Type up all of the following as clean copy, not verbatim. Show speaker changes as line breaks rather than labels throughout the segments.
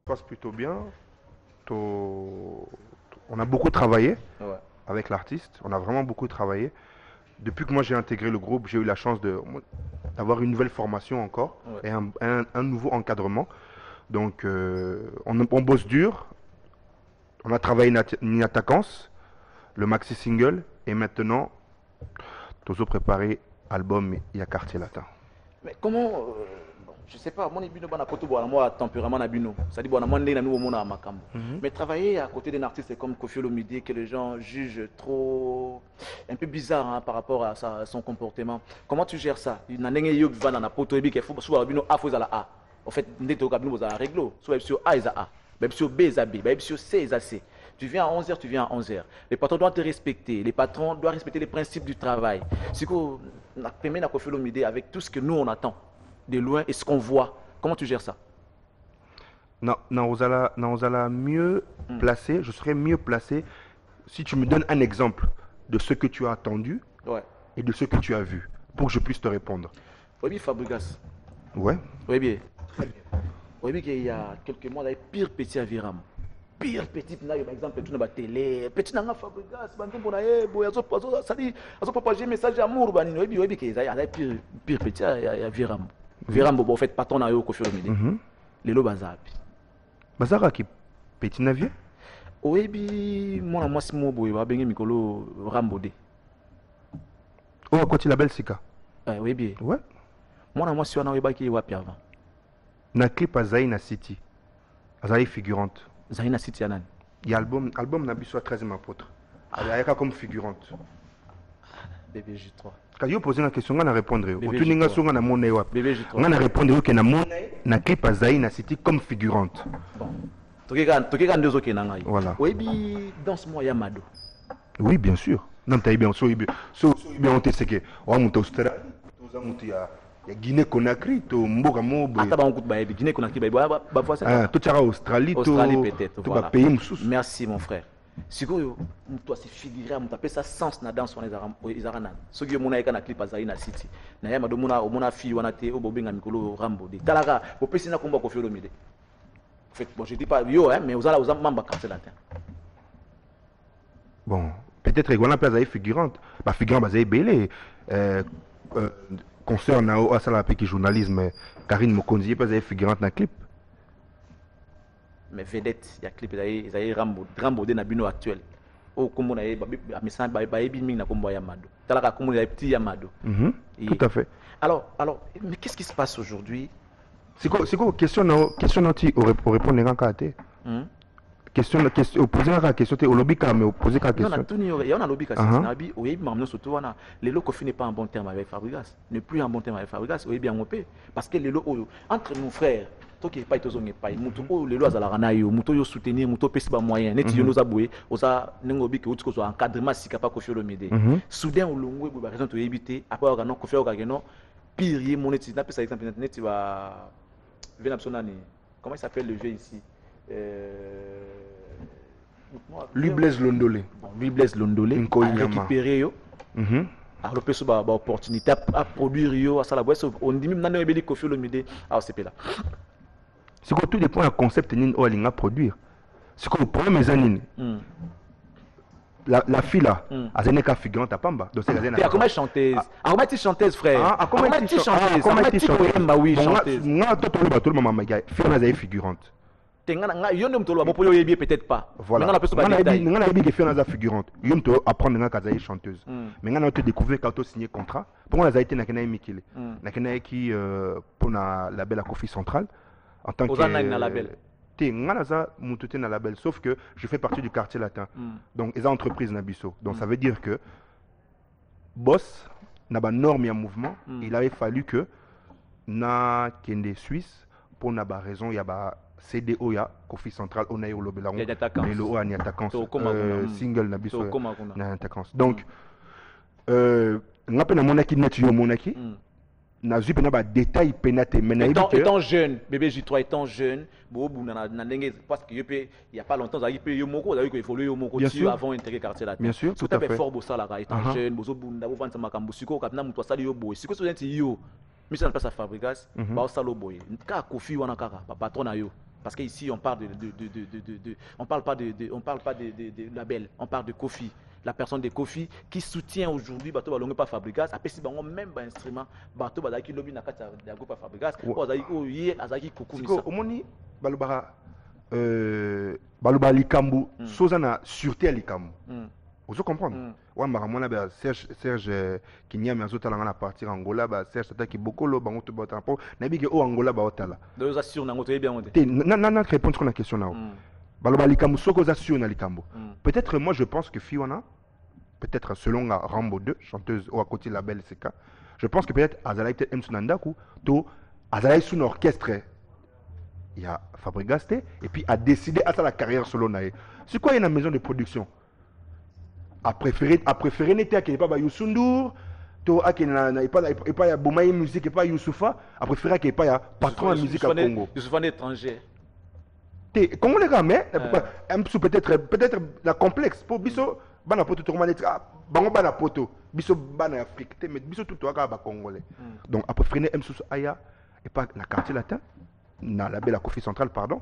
passe plutôt bien. On a beaucoup travaillé
Ouais.
avec l'artiste. On a vraiment beaucoup travaillé. Depuis que moi j'ai intégré le groupe, j'ai eu la chance d'avoir une nouvelle formation encore
Ouais.
et un nouveau encadrement. Donc on bosse dur. On a travaillé une attaquance, le maxi single et maintenant Tozo préparé album il y a quartier latin.
Mais comment, bon, je sais pas, mon ibino bana koto boana moi tempérament na bino, ça dit boana moi ndé na nouveau mona makambo. Mais travailler à côté d'un artiste comme Koffi Olomide que les gens jugent trop un peu bizarre hein, par rapport à son comportement. Comment tu gères ça? Na ndenge yo vana na poto ebi ke faut soit bino A faut za la A. En fait, ndé to kabino za réglo, soit sur A is A. Même sur B is B, même sur C is C. Tu viens à 11h, tu viens à 11h. Les patrons doivent te respecter. Les patrons doivent respecter les principes du travail. C'est qu'on a permis à Koffi Olomide avec tout ce que nous on attend de loin et ce qu'on voit. Comment tu gères ça?
Naozala mieux placé, je serais mieux placé si tu me donnes un exemple de ce que tu as attendu
Ouais.
et de ce que tu as vu pour que je puisse te répondre.
Oui, bien Fabregas.
Ouais.
Oui, bien. Oui, bien qu'il y a quelques mois, il y a pire petit à Viram. Pire petit, par exemple, tu n'as télé. Petit n'a Fabregas, bantu bona boy, ça dit, azo propager message d'amour banini. Oui, bien qu'il y a pire petit à Viram. Viram, bon, en fait, patron na yo Koffi Olomide. Les lots bazapi.
Bazara qui petit navire.
Oui, bien, moi, moi, si moi, boy, va bien Mikolo Rambodé.
Oh, à côté la belle Sika.
Oui, bien.
Ouais.
Moi, si on a eu qui wapi avant.
Na clip à Zaina City. Azaï figurante.
Zaina City Anan.
Il y a album Nabiso à 13e apôtre. Elle a comme figurante.
Bébé J3.
Quand je pose une question, on a répondu.
Bébé
Tu n'as
J3.
pas monnaie.
Bébé J3.
On a répondu que na clip à Zaina City comme figurante.
Bon. Tokekan deux autres nanga.
Voilà.
Oui, bien, danse-moi Yamado.
Oui, bien sûr. Non, tu as bien. So bien on te sait que on monte Australie, tout ça monte ya Guinée Conakry, to mboka mobo.
Ata ba ngoutou ba Guinée Conakry ba fois ça.
Ah, tout ça Australie,
Australie peut-être.
Tout
Voilà.
pays msous.
Merci mon frère. Sikoyo toi c'est figuré on appelle ça sens na danse wana izarana. Soki mona eka na clip azali na city. Na Yamado mona fille wana te obobenga mikolo Rambo de. Talaka opesi na komba Koffi Olomide. En fait, bon, je dis pas yo hein, mais aux mamba quartier latin.
Bon, peut-être qu'on a pas figurante. Bah figurante basée belé. Concert na o asala qui journalisme Karine Mokonzi pas figurante na clip.
Mais vedette, il y a clip ils Rambo de na bino actuel. Oh comme on a message ba ebi ming na kombo Yamado. Talaka comme on a petit Yamado.
Tout à fait.
Alors mais qu'est-ce qui se passe aujourd'hui?
C'est quoi question tu pour répondre les gens question poser la question tu au lobby mais poser la question.
Non, tout il y a un lobby kasi nabi oui mais surtout wana les lots Koffi n'est pas en bon terme avec Fabregas, ne plus en bon terme avec Fabregas, oui bien on peut parce que les lots entre nos frères toi qui pas tozonge pas mutu o les lots azala na yo mutu yo soutenir mutu pesi ba moyen net yo nous aboué oza nengobi que utiko so encadrement sika pas Koffi Olomide soudain au longo ba raison to éviter après organo Koffi organo pire moneti na pesa exemple net tu va comment il s'appelle le jeu ici
lui Blaise Londolé.
Lui Blaise Londolé a récupéré yo. A repéré ba opportunité à produire yo à ça la boisse on dit même nan ebeli Koffi Olomide à OCP là.
C'est que tout dépend du concept nin o alinga produire. C'est que le problème est anine. La fille là, elle n'est qu'à figurante à Pamba. Donc c'est
elle comment chanteuse. Comment tu chanteuse frère? Comment tu chanteuse?
Comment tu chanteuse?
Bah oui chanteuse.
Moi tout le monde m'a gars, figurante.
Peut-être pas.
Voilà. On a dit que figurante. On peut apprendre à être chanteuse. Mais on a découvert quand on signé contrat. Pour moi, on a été na Mikile. Na qui pour la label Koffi Central en tant que
label.
Na label sauf que je fais partie du quartier latin. Donc ils ont entreprise Nabiso. Donc ça veut dire que boss n'a pas norme et un mouvement, il avait fallu que na Kende Suisse pour na ba raison il y a ba CDO ya Koffi Central on a eu le belaron mais le o ani attaquant single Nabiso na attaquant. Donc ngapena monaki net yo monaki na zupe na ba détail penate mais
étant jeune bébé J3 étant jeune bobu na ndenge parce que il y a pas longtemps ça peut yo moko ça évoluer yo moko avant intégrer quartier là
bien sûr
tout à fait fort bossa là étant jeune bozo bunda bo vanta makambo siko kapna muto asali yo boy siko so yo mission passe à Fabregas ba osalo boy ka Koffi wana kaka ba patron na yo Parce qu'ici, on parle on parle pas de label, on parle de Kofi. La personne de Kofi qui soutient aujourd'hui Bato Balongue par Fabregas, après si bango même un instrument, Bato Balaki lobby na kata de groupe par Fabregas, Ozaki Oye, Azaki Kokumisa.
Omoni balobara baloba likambu, sozana sûreté likambu. Vous comprenez? Ouais, maramona ba Serge Kinyam azotala na partir Angola ba Serge tata ki bokolo bango to bota po na bi ke o Angola ba otala.
Deux assure na ngoto bien on.
Na répondre sur la question là. Baloba likambu soko za sur na likambu. Peut-être moi je pense que Fiona peut-être selon Rambo 2 chanteuse au à côté de la belle CK, je pense que peut-être Azalai peut-être Msunandaku to Azalai sous orchestre. Il y a Fabregas et puis a décidé à la carrière solo nae. C'est quoi une maison de production? A préféré n'était qu'il n'y ait pas Youssoundour, qu'il n'y ait pas Boumaï musique et pas Youssoufa, a préféré qu'il n'y ait pas patron de musique à Congo.
Youssoufa est étranger.
Comment les gars, mais peut-être la complexe pour Bisso, bana poto tout le monde bango bana poto, Bisso bana Afrique, mais Bisso tout le monde congolais. Donc a préféré Msous Aya et pas la quartier latin, na la belle Kofi centrale pardon.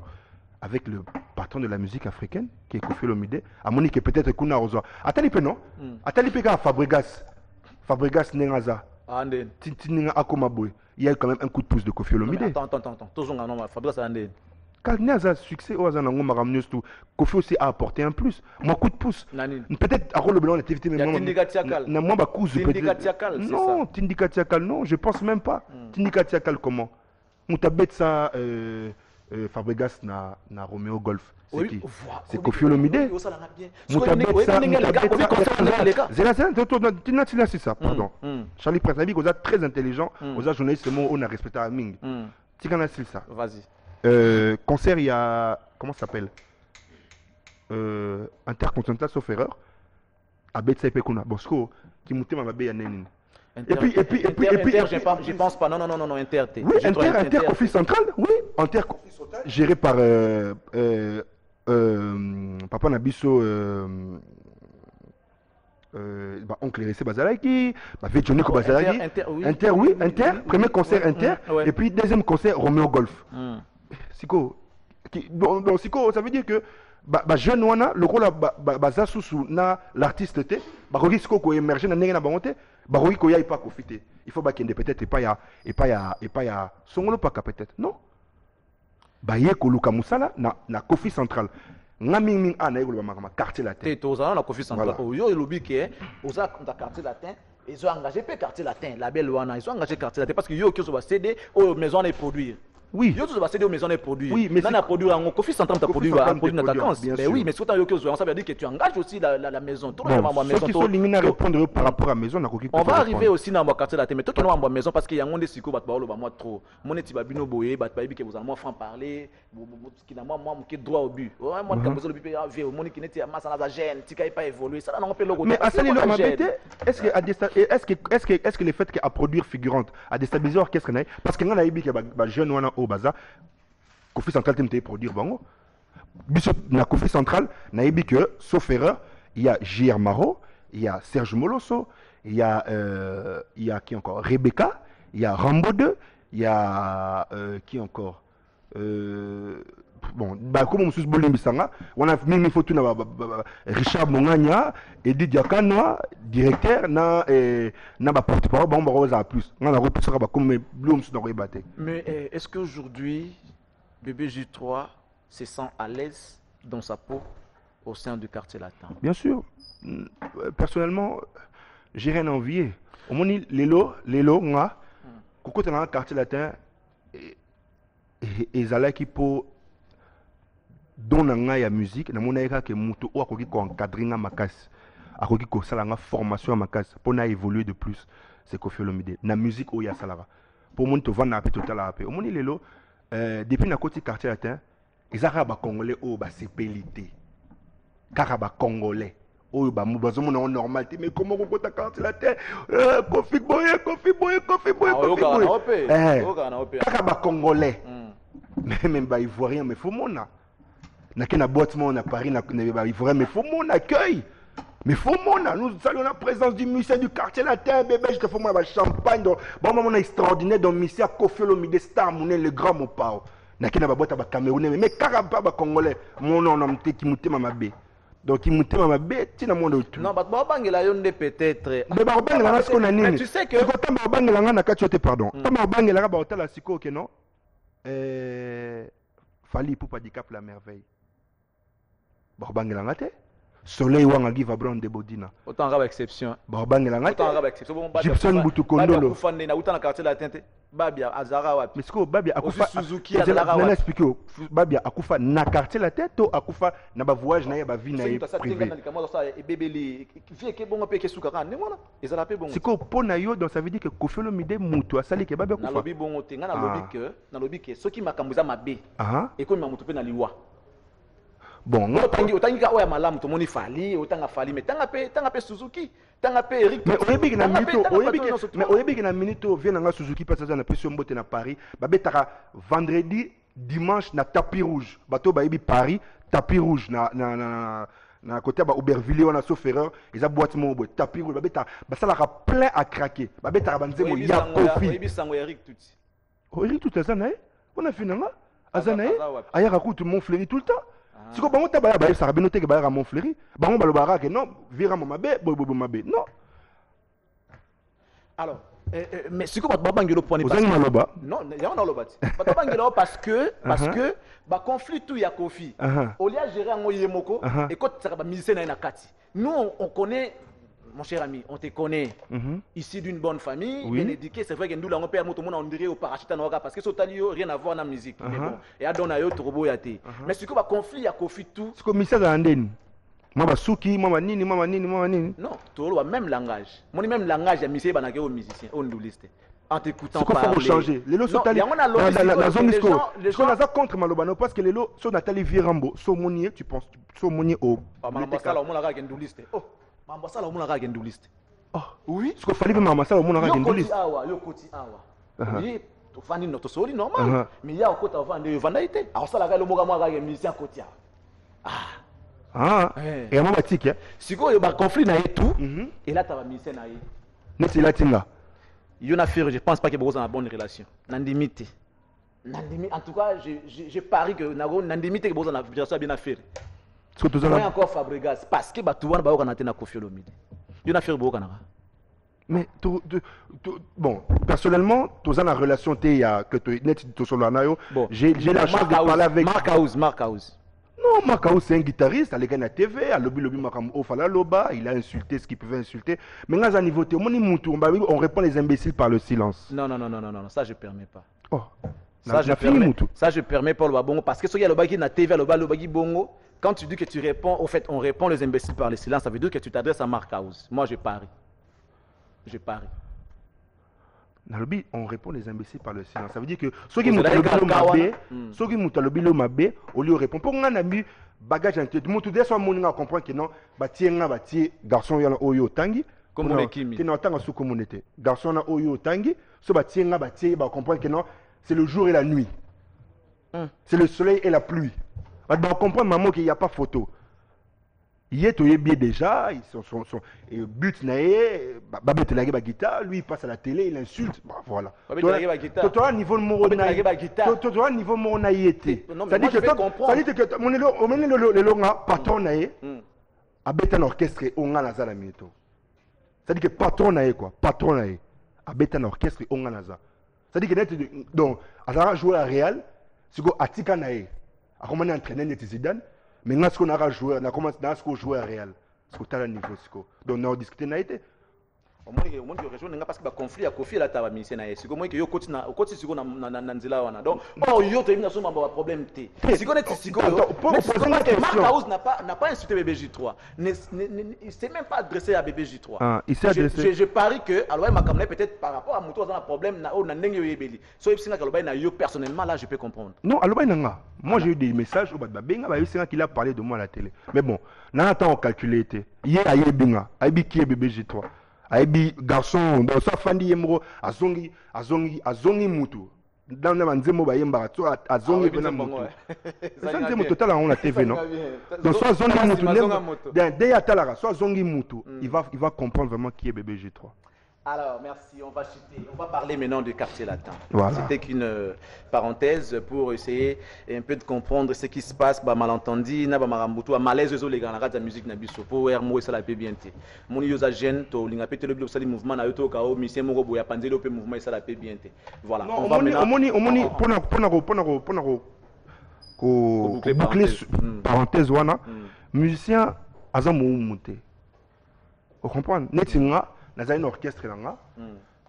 Avec le patron de la musique africaine, qui est Kofi Olomide, à Monique peut-être Kuna Ozoa. Atalipe non? Atalipe ka Fabregas Nengaza.
Anden.
Tintinga Akomaboy. Il y a quand même un coup de pouce de Kofi Olomide.
Attends. Toujours un nom, Fabregas Anden.
Quand Nengaza succès, Kofi aussi a apporté un plus. Moi, coup de pouce. Peut-être à rôle blanc l'activité, mais
non. Tindika Tiakal.
Non, Tindika Tiakal, non, je pense même pas. Tindika Tiakal comment? Moutabet ça. Fabregas na Romeo Golf. C'est qui? C'est Kofi Olomide. C'est ça, pardon. Charlie Prince, vous êtes très intelligent, vous êtes journaliste, on a respecté à Ming. Tu connais ça?
Vas-y.
Concert, il y a. Comment ça s'appelle? Intercontinental, sauf erreur. À Betsa Pekuna. Bosco, qui moutait ma baie à Nénin.
Et puis, je pense pas. Non, Inter.
Oui, Inter Kofi Central, oui. Inter Kofi Central, géré par Papa Nabiso, oncle Ressé Bazalaki, Vétchoniko Bazalaki. Inter, premier concert Inter, et puis deuxième concert Romeo Golf. Siko, donc Siko, ça veut dire que jeune wana le rôle baza sous na l'artiste te risque ko émerger na ndenge na bangote baroki ko ya pas profiter il faut bakende peut-être et pas ya songolo pas peut-être non ye ko luka musala na Kofi central nga ming ana yeko ba makama quartier latin
te tozana na Kofi central yo elobi ke oza dans quartier latin ils ont engagé pe quartier latin la belle wana ils ont engagé quartier latin parce que yo ki so ba céder aux maisons les produire.
Oui.
Yo tu vas céder aux maisons de produits.
Oui, mais
c'est produire en Kofi central tu produit à produire dans ta vacances. Mais oui, mais si autant yo que ça veut dire que tu engages aussi la maison. Tout le monde
maison. Qui sont liminés à répondre par rapport à maison na koki.
On va arriver aussi dans mon quartier là mais toi qui non en maison parce qu'il y a un des siko bat ba moi trop. Mon eti ba bino boye bat ba bi que vous allez moi franc parler qui na moi qui droit au but. Ouais moi quand vous le but vieux mon qui n'était masse na gêne, tu pas évoluer. Ça non on peut le
mais Assali le mabete est-ce que le fait qu'à produire figurante à déstabiliser orchestre parce que ngana ibi que ba jeune wana au baza Kofi Central t'aime produire bango. Bishop na Kofi Central na ibi que sauf erreur, il y a J.R. Maro, il y a Serge Molosso, il y a qui encore? Rebecca, il y a Rambo 2, il y a qui encore? Bon, comme Moussous Bolimbisanga, on a mis photo na Richard Monganya, Edith Diakanoa, directeur na porte-parole bon Rosa plus. On a repoussé comme Blooms dans rebatté.
Mais est-ce qu'aujourd'hui Bébé J3 se sent à l'aise dans sa peau au sein du quartier latin?
Bien sûr. Personnellement, j'ai rien à envier. Au moins, les lots, moi, quand on est dans le quartier latin, et Zala qui pour donner la musique, na mona eka ke mutu o akoki ko encadrer nga makasi, akoki ko sala nga formation makasi pour na évoluer de plus. C'est Kofi Olomide. Na musique o ya salara. Pour mon to vana pe total ape. Au moins les lots depuis na côté quartier latin, ils arabes congolais au ba sepelité. Caraba congolais. Oh ba mubazo mon normal mais comment on compte quartier latin? Kofi boy. Caraba congolais. Mais même ba ivoirien mais faut mona. Na kena boîte mon à Paris na ba ivoirien mais faut mon accueil. Mais faut mona, nous saluons la présence du musée du quartier latin, bébé, je te fais champagne. Bon, moment extraordinaire dans le musée Kofi Olomide Star, le grand mon pao. nakina ba boîte ba Camerounais mais kaka pas ba Congolais mon nom na mteki mutema mabe donc mutema mabe tina monde autre
non ba bangela yonde peut-être
mais ba bangela na siko na nini
mais tu sais que
ko tamba bangela nga na kati yote pardon tamba bangela ba hôtel la siko que non Fali pour pas handicap la merveille ba bangela nga te Soleil wanga give a brown de bodina
autant raba exception
ba bangela nga
autant raba exception bon
Gibson Butu Kondolo
ba fande na autant na quartier la tente babia azara wapi
mais siko babia akufa
Suzuki azara wapi
na expliquer babia akufa na quartier la tête to akufa na ba voyage na ya ba vie na ye privé
ebebeli vie ke bongo pe ke suka kan ne mona ezala pe bongo
siko pona yo donc ça veut dire que Koffi Olomide mutu asali ke babia akufa
na lobi bongo te nga na lobi ke soki makambuza mabe e ko mutu pe na liwa
bon
otangi ka oya malamu to moni Fali otanga Fali mais tanga pe Suzuki tanga pe Eric
mais oyebiki na minute vient nga Suzuki parce que na pression mbote na Paris babetaka vendredi dimanche na tapis rouge bato bayebi Paris tapis rouge na côté ba Aubervilliers wana sauf erreur ils a boîte mo tapis rouge babeta basalaka plein à craquer babetaka banzemo ya Koffi
oyebi sango Eric tuti
Eric tout azana on a fini nga azana aya raconte mon fléri tout le temps siko bango ta baya baya sara benote ke baya mon fléri bango balobara ke non vira mo mabe bobo mabe non
alors mais siko ba bangelo poni
parce maloba
non ya on loba ti ba bangelo parce que ba conflit tout ya Koffi au lieu gérer ngo yemoko et quand ça ba musicien na kati nous on connaît mon cher ami, on te connaît ici d'une bonne famille, bien éduqué. C'est vrai que nous l'avons payé à mon on dirait au parachute parce que ce talio rien à voir dans la musique. Mais bon, et à donner autre robot yate. Mais ce que va conflit à Koffi tout.
Ce que Michel a andeni. Mama Suki, mama nini.
Non, tout le même langage. Mon même langage à Michel banake aux musiciens, aux ndouliste. En t'écoutant
parler. Ce qu'il faut changer. Les lots sont allés. La zone disco. Ce qu'on a contre Malobano parce que les lots sont Nathalie Virambo, Somonier, tu penses, Somonier au.
Mamasa la on la ndouliste. Oh. Mamasa on la ndouliste.
Oh, oui. Ce qu'il fallait Mamasa on la ndouliste.
Yo koti awa. Oui, to fani no to soli normal. Mais ya okota vendre vandaité. Alors ça la ga le moga moi ga musicien koti
et à matique
si quoi il y a conflit na tout et là tu vas musicien na
neti latinga
yo na faire je pense pas que vous avez une bonne relation nandimité en tout cas je parie que nandimité que vous avez bien affaire
ce que tu as
encore Fabregas parce que ba tu wana ba kana tena Koffi Olomide yo na faire bo kana
mais bon personnellement tu as une relation te ya que tu net to solo nayo j'ai la chance de parler avec
Mark House.
Non, Makao c'est un guitariste, il est à TV, à lobby Makam Ofala Loba, il a insulté ce qu'il pouvait insulter. Mais à niveau on répond les imbéciles par le silence.
Non, ça je permets pas.
Oh.
Ça je permets pas le bongo parce que ce qui est le bagi na TV, le bagi bongo, quand tu dis que tu réponds, au fait on répond les imbéciles par le silence, ça veut dire que tu t'adresses à Mark House. Moi je parie.
Nalobi, on répond les imbéciles par le silence. Ça veut dire que ceux qui montent le bilo mabé, au lieu de répondre. Pour un ami, bagage intellectuel. Tout le monde comprendre que non, garçon yana oyo tangi.
Communauté.
Tu n'as pas sous communauté. Garçon na oyo tangi. Ce batien comprendre que non, c'est le jour et la nuit. C'est le soleil et la pluie. On comprendre maman qu'il n'y a pas photo. Il est bien déjà, son but naé, babet la guitare, lui il passe à la télé, il insulte, voilà. Tu as un niveau de naïveté. Ça dit que mon patron naé, abet un orchestre on a naza la minute. Ça dit que patron naé quoi, patron naé, abet un orchestre on a naza. Ça dit que donc, à jouer à Real, c'est quoi Atika naé, à comment entraîner les Zidane. Mais nous, on a joué, on a commencé à jouer à Real. C'est au niveau. Donc, on a discuté.
Au moins, il y a parce que le conflit a Koffi là, tu as mis c'est que moi, il y a un donc, oh, il y a un problème. Si on est ici, Mark House n'a pas insulté BBJ3. Il ne s'est même pas adressé à BBJ3. Je parie que, alors, peut-être par rapport à mon tour, un problème, personnellement, là, je peux comprendre.
Non, alors, moi, j'ai eu des messages qu'il a parlé de moi à la télé. Mais bon, on a calculé. Il y a BBJ3. Aibi garçon dans sa famille yemro azongi mutu dans na nzembo ba yemba to azongi bena mutu ça nzembo total on a TV non donc soit zongi mutu dès atala soit zongi mutu il va comprendre vraiment qui est BBG3
Alors, merci. On va chuter. On va parler maintenant du quartier latin.
Voilà.
C'était qu'une parenthèse pour essayer un peu de comprendre ce qui se passe, bah, malentendu, na ba marambutu, malaise les gars la musique na biso pour RMO et ça la paix bien té. Mon yosa jeune to linga pété le bloc mouvement na yoto kao mission mo boya pandelo pe mouvement et ça la paix bien té. Voilà.
Non, on va maintenant pour boucler parenthèse wana musicien azamu monter. Vous comprenez? Netinga na un orchestre là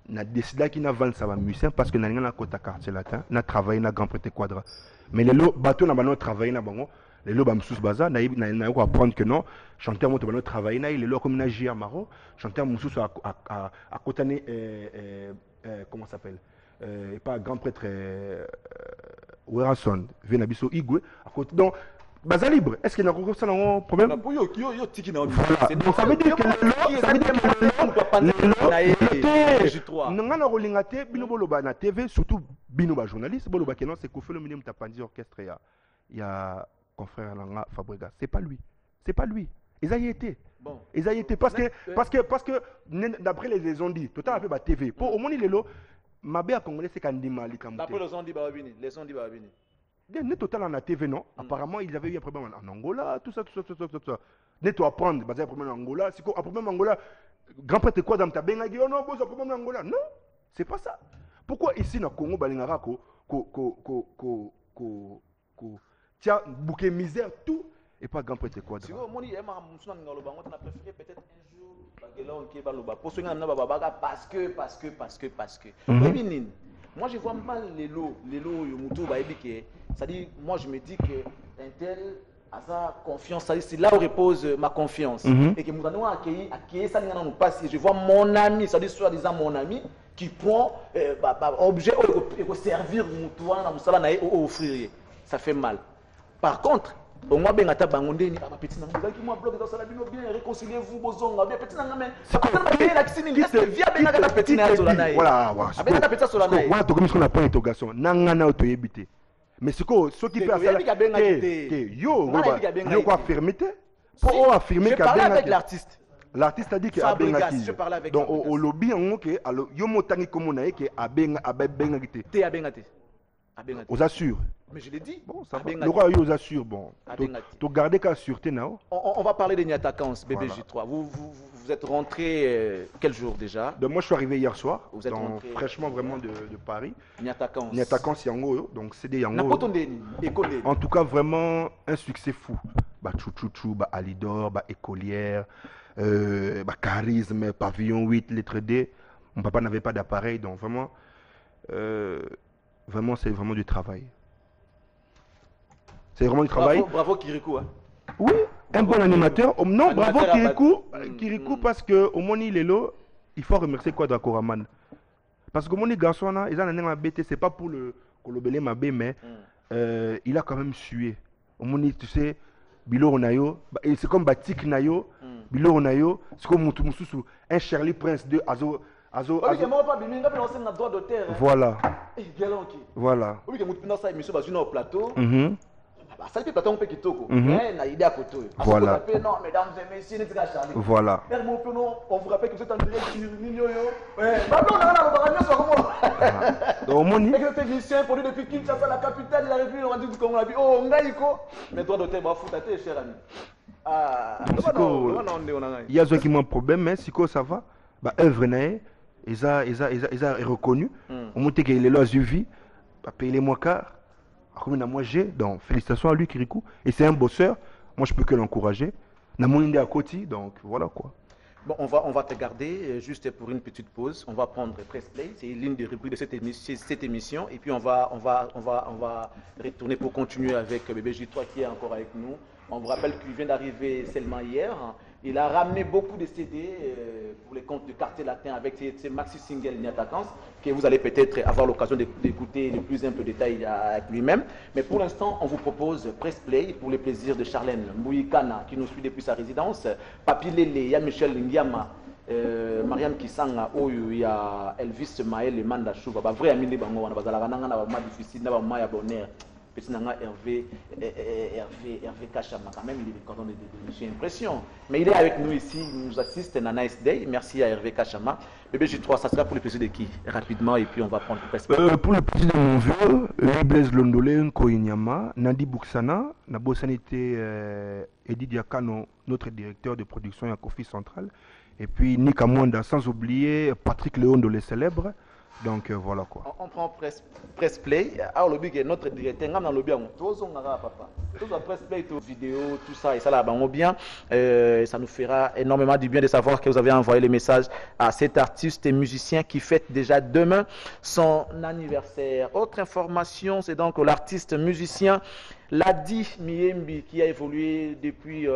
na décidé qu'il n'a vendre ça va musicien parce que na na côté quartier latin na travaillé na grand prêtre quadra mais les lots bateau na bano travailler na bango les lots ba msous baza na ko apprendre que non chanteur mo to bano travailler na les lots comme na JR Maro chanteur msous à côté comment ça s'appelle pas grand prêtre Werason vient biso Igwe à côté donc baza libre. Est-ce qu'il y a encore ça un problème?
Donc
ça veut dire que le TV, surtout bino journaliste, c'est qu'on fait le minimum tapandi orchestre. Il y a confrère Langa Fabregas. C'est pas lui. C'est pas lui. Ils y été.
Bon.
Ils y été parce que d'après les ont dit, tout à l'heure TV. Pour au moins il est là. Ma bé à Congolais c'est Kandima Likamute.
D'après les ont dit Babini.
Net total en TV, non? Apparemment, ils avaient eu un problème en Angola, tout ça. Net à apprendre, basé un problème en Angola. Si un problème en Angola, grand prêtre quoi dans ta benga dit, oh non, bon, un problème en Angola. Non, c'est pas ça. Pourquoi ici, dans le Congo, Balingara, tiens, bouquet misère, tout, et pas grand prêtre quoi.
Si vous avez préféré peut-être un jour, parce que. Moi, je vois mal les lots, c'est-à-dire, moi, je me dis que un tel a sa confiance, c'est là où repose ma confiance. Et que nous allons accueillir ça, nous passe. Je vois mon ami, c'est-à-dire, soi-disant mon ami, qui prend objet pour servir mon offrir. Ça fait mal. Par contre, au moins ben ata bangonde ni ba petit na ngaki moi blog dans sala bino bien réconciliez-vous bozonga bien petit na ngame c'est la kisini liste via ben na petit na zola na
voilà
ben na petit zola na
voilà to comme ce qu'on appelle interrogation nanga na auto yebité mais ce qui fait ça yo quoi affirmité pour affirmer
je parle avec l'artiste
a dit que
je parle avec
donc au lobby en que yo motangi comme on a que abenga
te abengate
aux assure.
Mais je l'ai dit.
Bon, ça va. Le roi aux assure. Bon. Tu gardes qu'à sûreté, non?
On va parler des Niatakans, BBJ3. Vous êtes rentré quel jour déjà?
Donc moi je suis arrivé hier soir.
Vous êtes
donc
rentré
fraîchement vraiment de Paris.
Niatakans.
Niatakans Yango. Donc c'est des Yango. En tout cas vraiment un succès fou. Bah Chouchouchou, bah Alidor, bah Écolière, bah Charisme, Pavillon 8, lettre D. Mon papa n'avait pas d'appareil donc vraiment. Vraiment, c'est vraiment du travail. C'est vraiment du travail.
Bravo Kirikou. Hein.
Oui, un bon animateur. Non, bravo Kirikou. Kirikou parce que au moins il est là, il faut remercier Quadra Koraman. Parce que mon garçon là, ils ont un BT, c'est pas pour le colobelé mabé, mais il a quand même sué. Au moins tu sais, Bilo Onayo, c'est comme Batik Nayo, Bilo Onayo, c'est comme Moutoumoussou, un Shirley Prince 2 Azo. Voilà. Voilà. Voilà. Voilà.
On vous rappelle que vous êtes en direct sur Ninoyo.
Donc, mon
technicien produit depuis Kinshasa, la capitale de la République du Congo. Oh, Ngaïko. Mais toi, d'auteur, va foutre, cher ami.
Il y a ceux qui ont un problème, mais si ça va, œuvre n'est. Ils ont reconnu. Au moins qu'il est là, suivi. Payer les mois car. Comme moi j'ai. Donc félicitations à lui, Kirikou. Et c'est un bosseur. Moi je peux que l'encourager. N'a mon idée à côté. Donc voilà quoi.
Bon, on va te garder juste pour une petite pause. On va prendre Press Play. C'est l'une des rubriques de cette émission. Et puis on va retourner pour continuer avec BBJ3 qui est encore avec nous. On vous rappelle qu'il vient d'arriver seulement hier. Il a ramené beaucoup de CD pour les comptes du quartier latin avec ses maxi singles Niatakans que vous allez peut-être avoir l'occasion d'écouter les plus amples détails avec lui-même. Mais pour l'instant, on vous propose Press Play pour le plaisir de Charlène Mouikana qui nous suit depuis sa résidence, Papi Lele, il y a Michel Ndiama, Mariam Kisanga, il y a Elvis Maël et Manda Chouba. Vrai ami de Bango, on a difficile, on a bonheur. petit nanga Hervé Kachama, quand même, il est le cordon de Mission Impression. Mais il est avec nous ici, il nous assiste dans Nice Day. Merci à Hervé Kachama. Bébé J3, ça sera pour le plaisir de qui? Rapidement, et puis on va prendre presque.
Pour le plaisir de mon vieux, Blaise Londolé, Nkoinyama, Nandi Buksana, Nabo Sanité, Eddie Diakano, notre directeur de production à Kofi Central. Et puis Nika Mwanda, sans oublier Patrick Léon de les célèbres. Donc voilà quoi.
On prend press play. Alors le big est notre directeur. On a le bien. Tous on a papa. Tous on press play, tout vidéo, tout ça et ça là on bien. Ça nous fera énormément du bien de savoir que vous avez envoyé le message à cet artiste et musicien qui fête déjà demain son anniversaire. Autre information, c'est donc l'artiste musicien Ladi Miembi qui a évolué depuis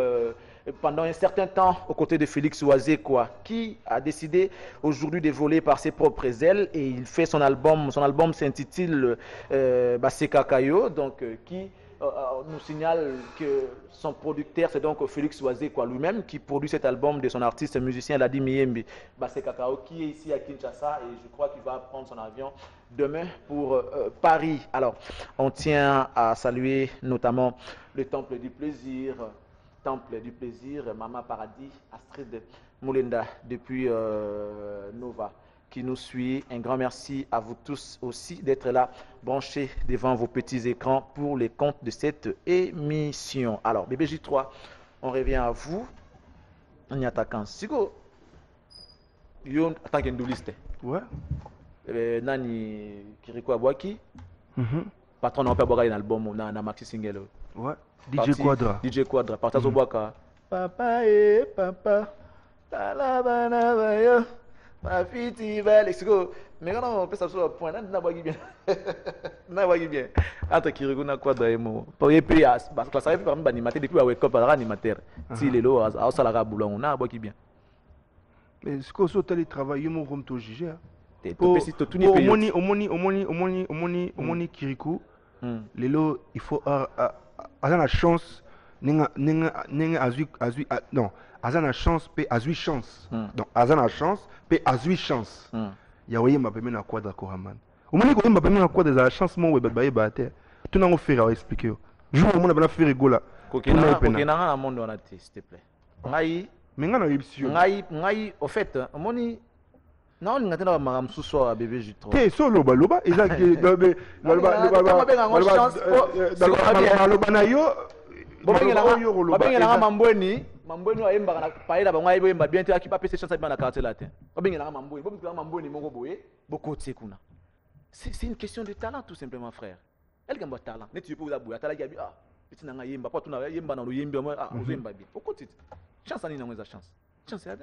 pendant un certain temps aux côtés de Félix Ouazekwa, qui a décidé aujourd'hui de voler par ses propres ailes et il fait son album s'intitule Baseka Kayo, donc qui nous signale que son producteur c'est donc Félix Ouazekwa lui-même qui produit cet album de son artiste musicien Ladi Miembi Baseka Kayo, qui est ici à Kinshasa et je crois qu'il va prendre son avion demain pour Paris. Alors on tient à saluer notamment le Temple du Plaisir, Mama Paradis, Astrid Moulenda depuis Nova qui nous suit. Un grand merci à vous tous aussi d'être là, branchés devant vos petits écrans pour les comptes de cette émission. Alors, bébé J3, on revient à vous. On y attaquant. Sigo, yo attaque une doubliste.
Ouais.
Nani Kiriko Abwaki. Patron n'a pas boire un album na maxi single.
Ouais. DJ Quadra.
Partage au boaka. Papa et papa. Talabana bayo. Ma fille va l'exco. Mais quand on peut ça sur le point, n'a pas bien. N'a pas bien. Entre Kiriko na Quadra et moi. Pour y payer parce que ça fait par exemple animateur depuis wake up par animateur. Si les lots à salara boulon on a pas bien.
Mais ce que so tali travail yo mo comme to juger. Omoni Kirikou. Lelo il faut à la chance non à la chance pe azui chance donc à la chance pe azui chance ya oye m'a permis na Quadra Koraman omoni ko m'a permis na Quadra za chance mo we ba ba te tout na faire à expliquer jour mo na ba faire rigola
kokena na monde on a s'il te plaît ngai
menga na yipsio
ngai au fait omoni non, on a tellement de sous à bébé J3.
T'es solo baloba, ils
Mambweni wa emba na paela ba ngaibo emba bien te akipa pese chance ba na quartier là te. Babengela mambweni, bo mambweni moko boye, boko tsekuna. C'est une question de talent tout simplement frère. Elle gamba talent. Ne tu peux vous boya, talent gabi ah, petit na yemba, pas tout na yemba na lo yemba moi ah, vous yemba bien. Boko tite. Chance ani na ngeza chance. Chance ya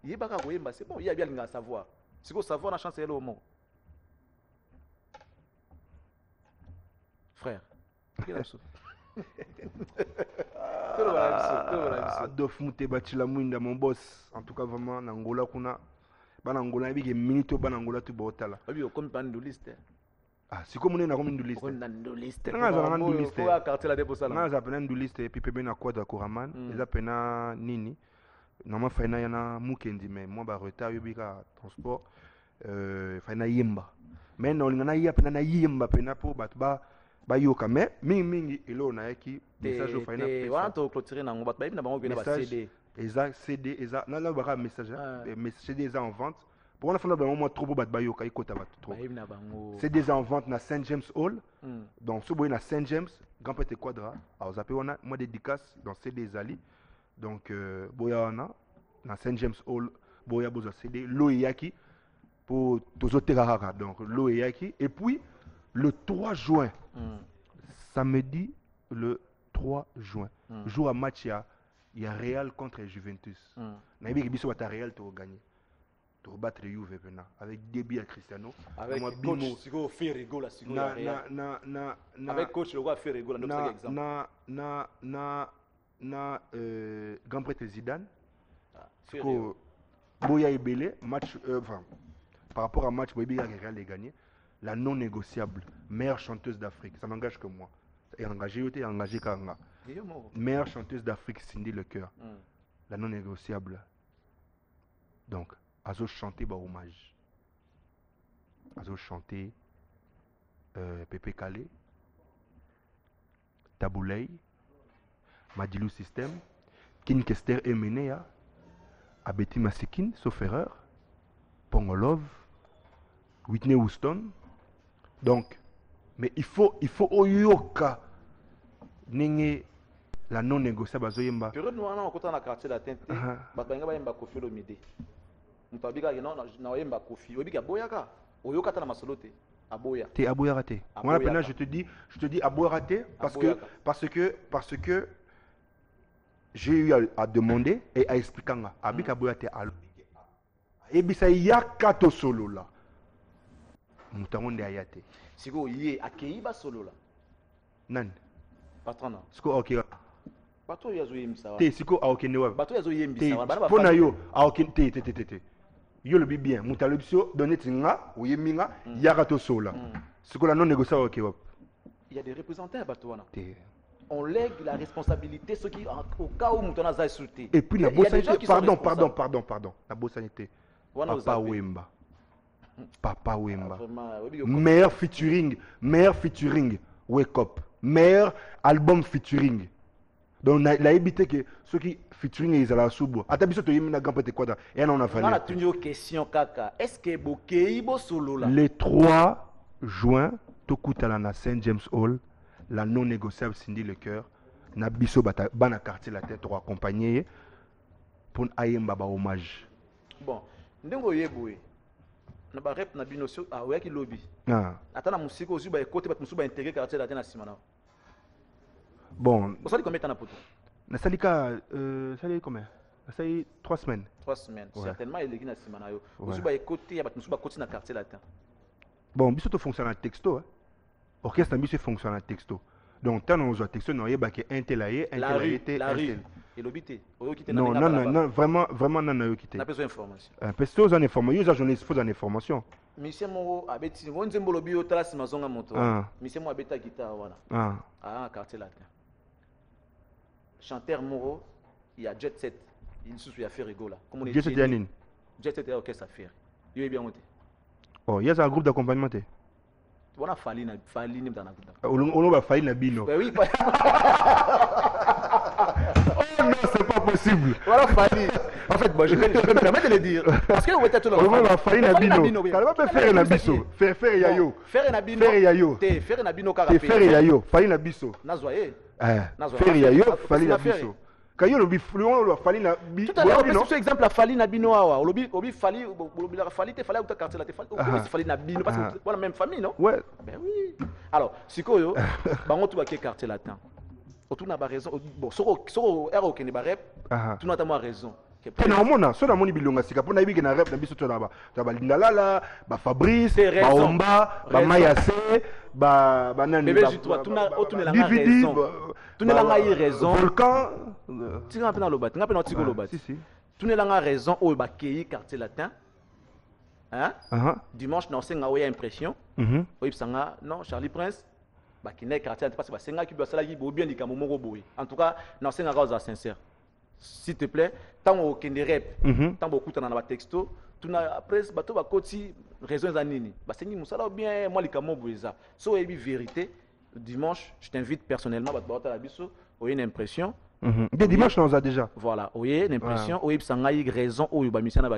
yeba ka ko yemba c'est bon, il y a bien linga savoir. Si vous savoir la chance est là au monde. Frère.
Dof Mouté Batila Mouinda, mon boss. En tout cas, vraiment, Nangola Kuna. Banangola, il y a une minute, Banangola, tu botala.
Oui, comme pas une liste.
Ah, c'est comme on est dans une liste.
On a une liste.
On a une liste.
On a quartier la déposa.
On a une liste. Et puis, Pébé na Quadra Koraman. Ils appellent Nini. Normalement, Faina yana Mukendi, mais moi, bah, retard, yobika transport. Faina Yemba. Mais non, il y a na Yemba, pena pour batba. Bayoka mais mingi elo na yaki message au final
wana to clôturer na ngobat na bango bien ba CD
exact CD exact na la bara message mais CD est en vente pour on a fait dans moment trop bat bayoka ikota bat trop CD est en vente na Saint James Hall donc ce boy na Saint James Grand Pète Quadra alors ça peut on a moi dédicace dans CD Zali donc boya na Saint James Hall boya boza CD lo yaki pour tous autres rara donc lo yaki et puis le 3 juin, samedi le 3 juin, jour à match, il y a Real contre Juventus. Naïbi Bisso va Real pour gagner. Pour battre Juve avec débit à Cristiano.
Avec coach Sigo fait rigolo avec coach le roi fait rigolo notre exemple.
Grand prêtre Zidane. Sigo Boya Ebele match par rapport à match Boya Real est gagné. La non négociable, meilleure chanteuse d'Afrique. Ça n'engage que moi. Et engagé Kanga. Meilleure chanteuse d'Afrique, Cindy Le Cœur. La non négociable. Donc, Azo chanter bah hommage. Azo chanter Pépé Calé. Taboulay, Madilou System, Kinkester Emenea, Abeti Masikin, sauf erreur, Pongolov, Whitney Houston. Donc, mais il faut Oyoka, Nenge, la non négociable à Zoyemba.
Période nous on côté dans quartier latin, batanga ba yemba Kofi Olomide. Mutabika non na yemba Kofi, obika boyaka. Oyoka na masolote. Aboya.
T'es Aboya raté. Moi maintenant je te dis Aboya raté parce que j'ai eu à demander et à expliquer Abik Aboya te alo. Et bisa yaka to solo là. Mutamonde ayate.
Siko yé akeiba solo là.
Nan.
Patron.
Siko OK.
Bato yazo yemisa.
Te siko a OK ne wa.
Bato yazo yemisa.
Pona yo a OK te. Yo le bien mutalobisio donné tinga ou yeminga yaka to sola ce que la non négociable OK.
Il y a des représentants à Batouana. On lègue la responsabilité ceux qui au cas où Moutona a insulté.
Et puis la bossalité pardon la bossalité Papa Wemba meilleur featuring Wake Up meilleur album featuring. Donc la évité que ceux qui featuring ils allaient soubo. Atabiso to yemina gampa te kwada. Et on a fallu.
On a une question kaka. Est-ce que Bokeibo solo là?
Le 3 juin tokutala na Saint James Hall la non négociable Cindy Le Cœur na biso bana quartier la tête pour accompagner pour ayemba ba hommage.
Bon, ndengo yeboye. Na ba rep na binoso a weki lobby. Atana musiko ozu ba écouter ba musuba intégrer quartier la tête na simana.
Bon.
Vous savez combien de temps poto?
Na salika ça dit combien? Ça dit 3 semaines.
3 semaines. Ouais. Certainement il est na simana yo. Ozu ba écouter ya ba musuba côté na quartier la tête.
Bon, biso to fonctionne en texto hein. Orchestre biso fonctionne en texto. Donc tant on a texto non yeba que un tel aye, un tel aye,
la rue. Et l'obité.
Non, vraiment non yo quitté.
On a besoin d'information.
Un peu en information, yo journaliste faut en information.
Monsieur Moro abeti wonzembo lobi yo tala simazonga moto. Monsieur Moro abeta guitare wana. Quartier latin. Chanteur Moro, il y a Jet Set. Il se fait rigoler. Comment
Jet Set Yanine.
Jet Set est orchestre affaire. Il est bien monté.
Oh, il y a un groupe d'accompagnement.
On a fallu dans la groupe.
On va fallu na bino.
Oui.
Oh non, c'est pas possible.
On a fallu. En fait, moi je vais me permettre de le dire parce que on était tout là.
On va fallu na bino. Quand va faire na biso. Faire yayo.
Faire na bino.
Faire yayo.
Faire na bino carapé.
Faire yayo. Fallu na biso.
Nazoye.
Faire yayo, fallu na biso. Kayo lobi fluon lo fali na bi.
Tout à l'heure, on prend exemple la fali na bino awa. Obi fali la fali te fali au quartier la te fali na bino parce que voilà même famille non?
Ouais.
Ben oui. Alors, sikoyo bango tu ba ke quartier latin. Autour na ba raison bon soko ero ke ni ba rep. Tu n'as pas raison.
Na mona so na moni bilonga sika pona ibi ke na rep na biso to na ba lindalala, ba Fabrice, ba Omba, ba Mayase, ba nani
bébé toi tu n'as la raison. Tu n'as pas raison.
Volcan.
Tu n'as pas lobat, tu n'as pas tiko lobat.
Si.
Tu n'as pas raison au ba kei quartier latin. Hein? Dimanche na senga oya impression. Oyi sanga non Charlie Prince. Ba kine quartier latin parce que ba senga ki ba sala ki bo bien likamo moko boy. En tout cas, na senga cause sincère. S'il te plaît, tant au kende rep, tant beaucoup dans la texto, tu n'as après bateau ba koti raison za nini. Ba sengi musala bien moi likamo boyza. So ebi vérité. Dimanche, je t'invite personnellement à la biso, une impression.
Dès dimanche, on a déjà.
Voilà, une impression, oui, ça a raison, oui, bah mission na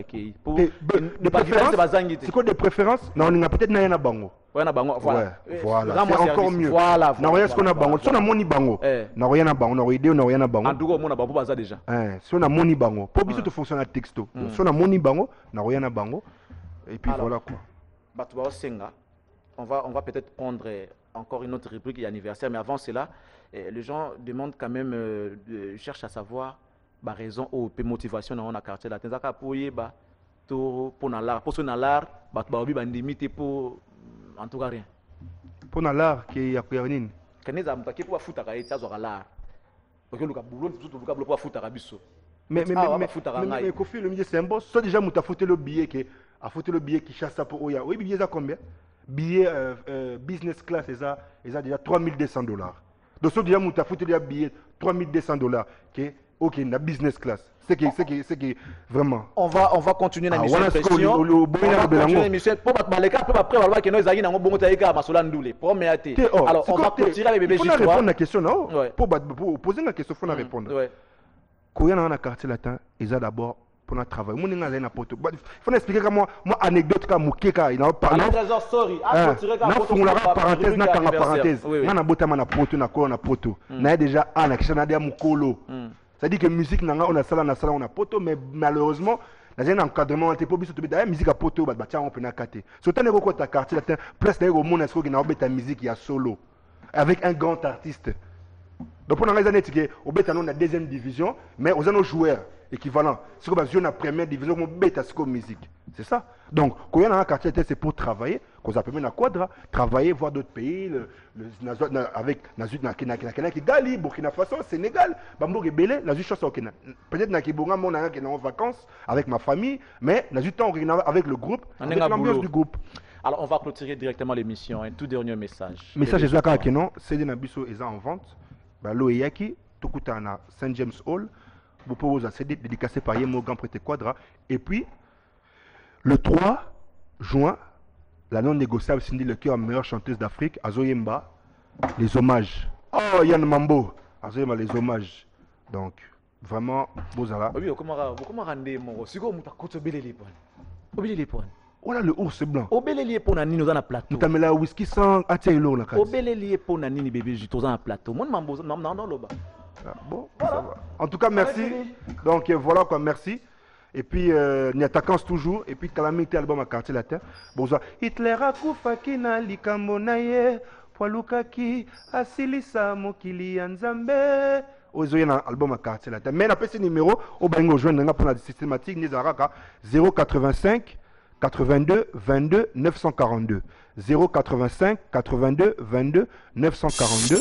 pour
de préférence. C'est quoi de préférence? Non, on a peut-être na bango.
Ouais, na bango, voilà.
Voilà, c'est encore mieux.
Voilà.
Na rien ce qu'on a bango. Si on a moni bango, na rien na bango, na idée, na rien na bango.
En tout cas, on a bango baza déjà.
Si on a moni bango, pour biso to fonctionne à texto. Si on a moni bango, na rien na bango. Et puis voilà quoi.
Bah tu vas senga. On va peut-être prendre encore une autre rubrique et anniversaire, mais avant cela, les gens demandent quand même, cherchent à savoir la raison ou la motivation dans le quartier latin. Pour l'art, pour son art, pour en tout cas rien.
Pour l'art qui est à Péronine.
Quand on a pour foutre à l'art, parce que le boulot tout pour foutre à biso.
Mais Kofi le milieu c'est un boss. Soit déjà muta foutre le billet qui chasse ça pour Oya. Oui, billet ça combien? Billet business class, et ça déjà $3200. Donc, si déjà, tu as foutu des billets $3200, ok, na business class. C'est qui vraiment.
On va continuer la mission.
On va
continuer l'émission. Pour battre les cas, après, on va que nous ayons un bon taïka à Masolandoulé. Premier thé. Alors, on va clôturer avec bébé.
Il faut répondre à la question, non? Pour poser la question, il faut répondre. Quand il y a un quartier latin, ils ont d'abord pour notre travail. Moi, il faut expliquer comment moi anecdote comme Mukeka, il a parlé.
Sorry.
Parenthèse na parenthèse. Na bota na poto na ko na poto. Na déjà na kishana dia mukolo. Ça dit que musique nanga on a sala on a poto mais malheureusement na un encadrement on te pas biso to beta musique à poto ba tia on peut na kate. So tane ko ta quartier latin presque au monde est-ce que na obeta musique ya solo avec un grand artiste. Donc pour les années au beta on a deuxième division mais aux nos joueurs équivalent. C'est comme si on a première division on beta comme musique. C'est ça. Donc quand on a un quartier c'est pour travailler, qu'on s'appelle na quadra, travailler voir d'autres pays avec qui Gali, Burkina Faso, Sénégal, Bambo Rebelle, la juste chose peut-être na Kibonga mon qui est en vacances avec ma famille, mais la juste temps avec le groupe, avec l'ambiance du groupe.
Alors on va clôturer directement l'émission. Un tout dernier message.
Message est là non, c'est des nabiso est en vente. Balo Yaki, Tokuta na Saint James Hall. Vous pouvez vous accéder dédicacé par Yemo Grand Prêté Quadra. Et puis, le 3 juin, la non négociable Cindy Le Cœur, meilleure chanteuse d'Afrique, Azoyemba, les hommages. Oh, Yann Mambo, Azoyemba, les hommages. Donc, vraiment, Bozala.
Oui, comment rendre mon si vous avez les points.
Voilà le ours blanc.
Obélé pour nani nous dans la plateau.
Nous t'amène la whisky sans attirer la case.
Obélé pour nani bébé juste dans la plateau. Mon mambo non loba.
Bon, voilà. Ça va. En tout cas, merci. Donc voilà quoi, merci. Et puis, n'y attaquons toujours. Et puis, calamité album à quartier latin. Bon, ça. Hitler a koufaki na likambonaye. Poilukaki asilisa mokili nzambe. Ozoye na album à quartier latin. Mais na PC numéro, au bango joindre pour la systématique, ni zaraka 085 82 22 942. 085 82 22 942.